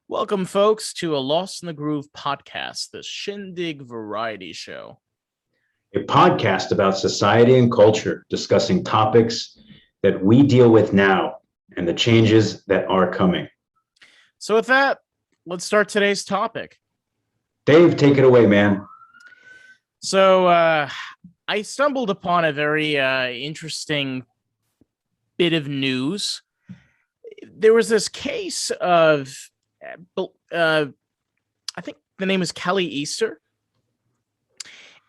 Welcome, folks, to a Lost in the Groove podcast, the Shin Dig Variety Show. A podcast about society and culture, discussing topics that we deal with now and the changes that are coming. So with that, let's start today's topic. Dave, take it away, man. So I stumbled upon a very interesting bit of news. There was this case of, I think the name is Kelly Easter,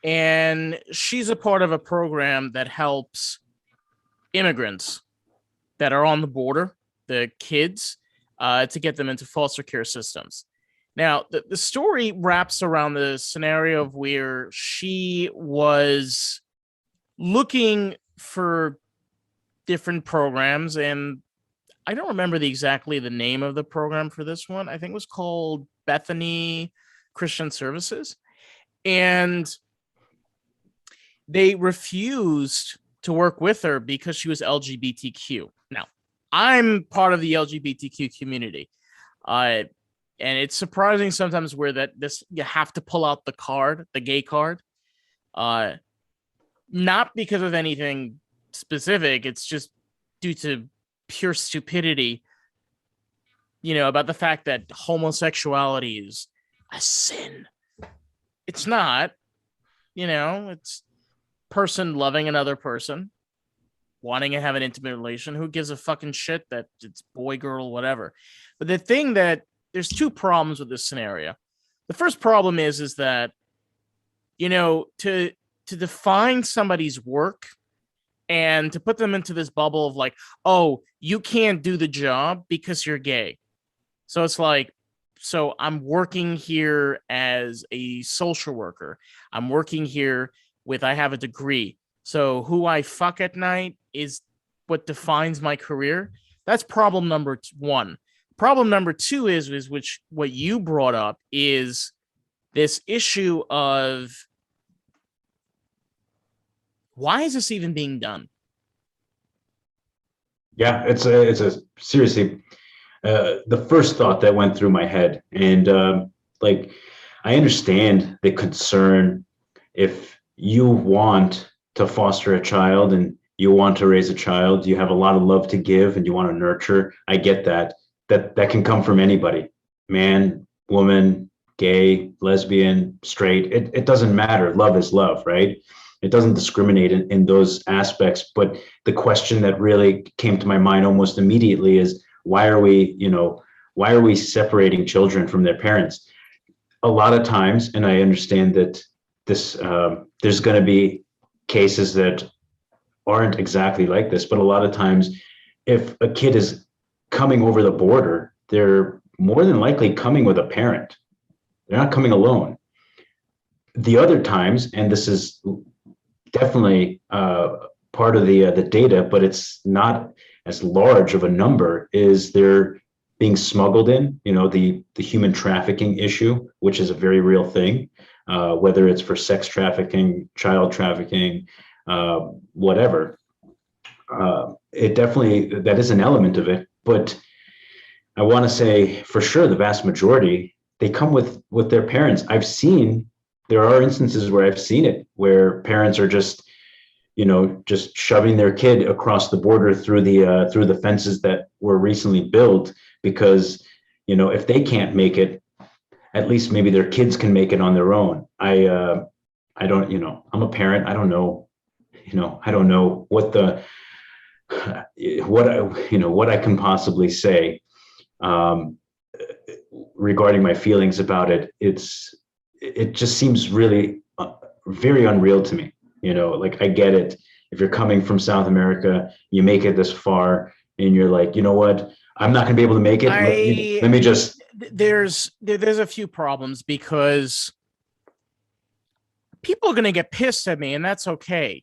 and she's a part of a program that helps immigrants that are on the border, the kids, to get them into foster care systems. Now, the story wraps around the scenario of where she was looking for different programs, and I don't remember exactly the name of the program for this one. I think it was called Bethany Christian Services. And they refused to work with her because she was LGBTQ. Now, I'm part of the LGBTQ community. And it's surprising sometimes where you have to pull out the card, the gay card. Not because of anything specific. It's just due to pure stupidity, about the fact that homosexuality is a sin. It's not, it's person loving another person, wanting to have an intimate relation. Who gives a fucking shit that it's boy, girl, whatever. But the thing that there's two problems with this scenario. The first problem is that, to define somebody's work and to put them into this bubble of like, oh, you can't do the job because you're gay. So it's like, so I'm working here as a social worker. I'm working here I have a degree. So who I fuck at night is what defines my career. That's problem number one. Problem number two is what you brought up is this issue of, why is this even being done? Yeah, it's a seriously the first thought that went through my head, and I understand the concern. If you want to foster a child and you want to raise a child, you have a lot of love to give and you want to nurture. I get that. That can come from anybody, man, woman, gay, lesbian, straight. It doesn't matter. Love is love, right? It doesn't discriminate in those aspects. But the question that really came to my mind almost immediately is, why are we separating children from their parents? A lot of times, and I understand that there's going to be cases that aren't exactly like this, but a lot of times, if a kid is coming over the border, they're more than likely coming with a parent. They're not coming alone. The other times, and this is definitely part of the data, but it's not as large of a number, is they're being smuggled in, the human trafficking issue, which is a very real thing, whether it's for sex trafficking, child trafficking, whatever. It definitely, that is an element of it, but I want to say for sure the vast majority, they come with their parents. There are instances where I've seen it, where parents are just shoving their kid across the border through the fences that were recently built, because, if they can't make it, at least maybe their kids can make it on their own. I don't, I'm a parent. I don't know, I don't know what I can possibly say regarding my feelings about it. It just seems really very unreal to me. I get it. If you're coming from South America, you make it this far and you're like, you know what? I'm not going to be able to make it. Let me just. There's a few problems, because people are going to get pissed at me, and that's okay.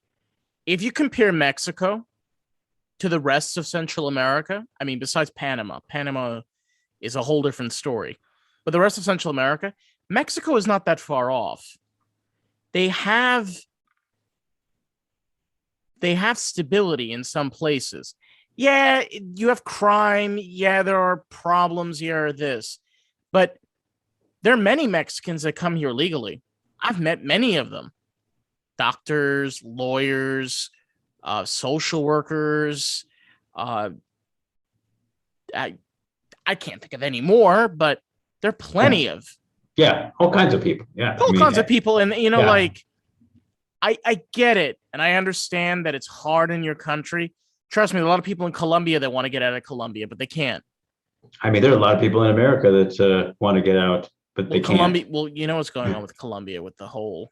If you compare Mexico to the rest of Central America, I mean, besides Panama is a whole different story. But the rest of Central America, Mexico is not that far off. They have stability in some places. Yeah, you have crime. Yeah, there are problems here or this. But there are many Mexicans that come here legally. I've met many of them. Doctors, lawyers, social workers. I can't think of any more, but there are plenty of. Yeah, all kinds of people. Yeah. All kinds of people. And, like, I get it. And I understand that it's hard in your country. Trust me, a lot of people in Colombia that want to get out of Colombia, but they can't. I mean, there are a lot of people in America that want to get out, but they can't. Well, you know what's going on with Colombia with the whole.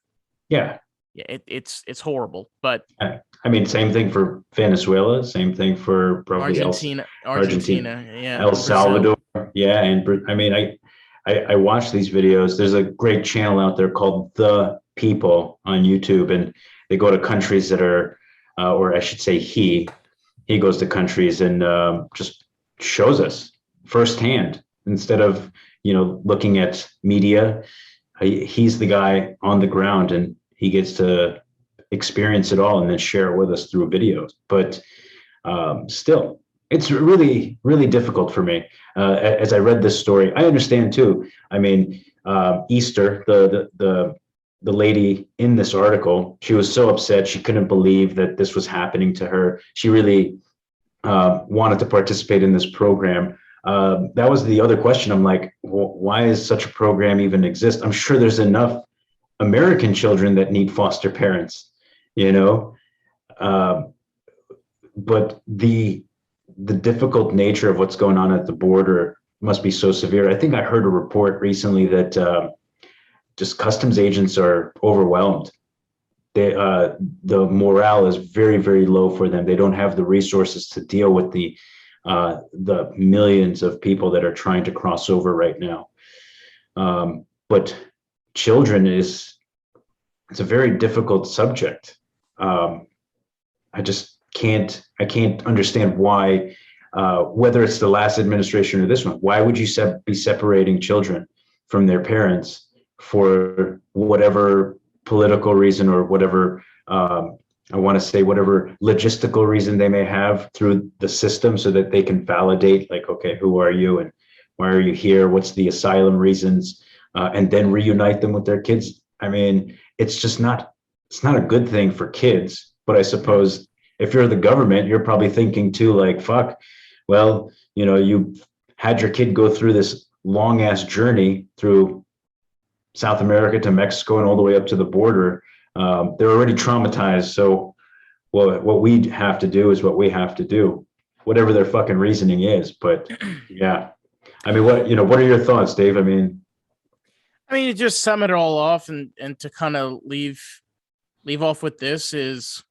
Yeah. Yeah, it's horrible. But I mean, same thing for Venezuela, same thing for probably Argentina, yeah, El Salvador. Yeah. And I mean, I watch these videos. There's a great channel out there called The People on YouTube, and they go to countries that are, or I should say he goes to countries and just shows us firsthand instead of, looking at media. He's the guy on the ground and he gets to experience it all and then share it with us through videos. But still, it's really, really difficult for me. As I read this story, I understand too. I mean, Easter, the lady in this article, she was so upset. She couldn't believe that this was happening to her. She really wanted to participate in this program. That was the other question. I'm like, why is such a program even exist? I'm sure there's enough American children that need foster parents, but the difficult nature of what's going on at the border must be so severe. I think I heard a report recently that just customs agents are overwhelmed. The morale is very, very low for them. They don't have the resources to deal with the millions of people that are trying to cross over right now. But children it's a very difficult subject. I can't understand why, whether it's the last administration or this one, why would you be separating children from their parents for whatever political reason or whatever, I want to say whatever logistical reason they may have through the system, so that they can validate, like, okay, who are you and why are you here? What's the asylum reasons? And then reunite them with their kids. I mean, it's not a good thing for kids. But I suppose if you're the government, you're probably thinking too, like, fuck, well, you had your kid go through this long ass journey through South America to Mexico and all the way up to the border. They're already traumatized. So what we have to do is what we have to do, whatever their fucking reasoning is. But yeah, I mean, what are your thoughts, Dave? I mean, to just sum it all off and to kind of leave off with this is,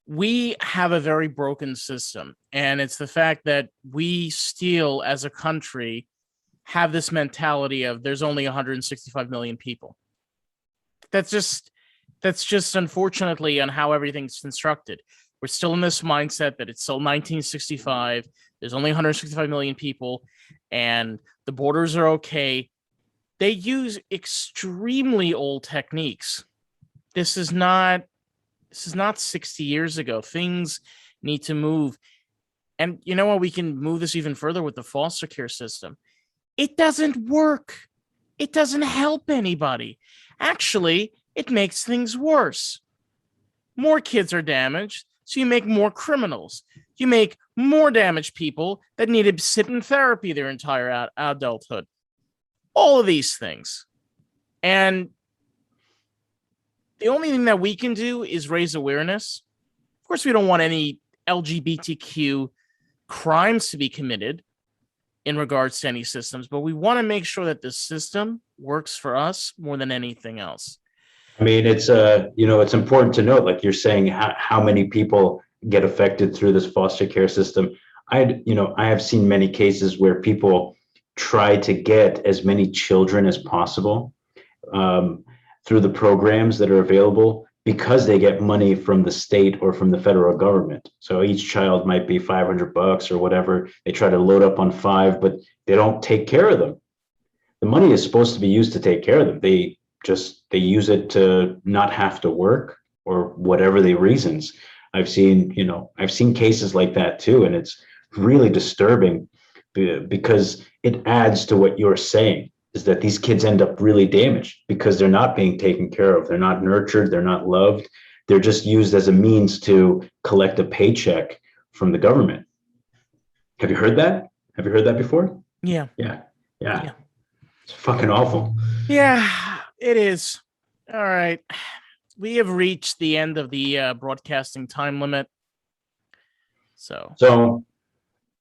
we have a very broken system, and it's the fact that we still, as a country, have this mentality of there's only 165 million people. That's just unfortunately on how everything's constructed. We're still in this mindset that it's still 1965. There's only 165 million people, and the borders are okay. They use extremely old techniques. This is not 60 years ago. Things need to move. And you know what? We can move this even further with the foster care system. It doesn't work. It doesn't help anybody. Actually, it makes things worse. More kids are damaged, so you make more criminals. You make more damaged people that need to sit in therapy their entire adulthood. All of these things. And the only thing that we can do is raise awareness. Of course, we don't want any LGBTQ crimes to be committed in regards to any systems, but we want to make sure that the system works for us more than anything else. I mean, it's it's important to note, like you're saying, how many people get affected through this foster care system. I have seen many cases where people try to get as many children as possible through the programs that are available, because they get money from the state or from the federal government. So each child might be $500 or whatever. They try to load up on 5, but they don't take care of them. The money is supposed to be used to take care of them. They use it to not have to work or whatever the reasons. I've seen cases like that too, and it's really disturbing because it adds to what you're saying, is that these kids end up really damaged because they're not being taken care of. They're not nurtured. They're not loved. They're just used as a means to collect a paycheck from the government. Have you heard that? Have you heard that before? Yeah. Yeah. It's fucking awful. Yeah, it is. All right. We have reached the end of the broadcasting time limit. So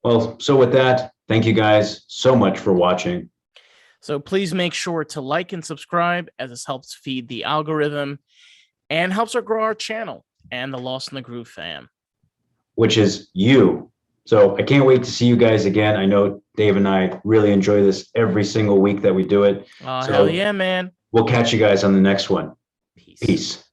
with that, thank you guys so much for watching. So please make sure to like and subscribe, as this helps feed the algorithm and helps grow our channel and the Lost in the Groove fam, which is you. So I can't wait to see you guys again. I know Dave and I really enjoy this every single week that we do it. Hell yeah, man. We'll catch you guys on the next one. Peace. Peace.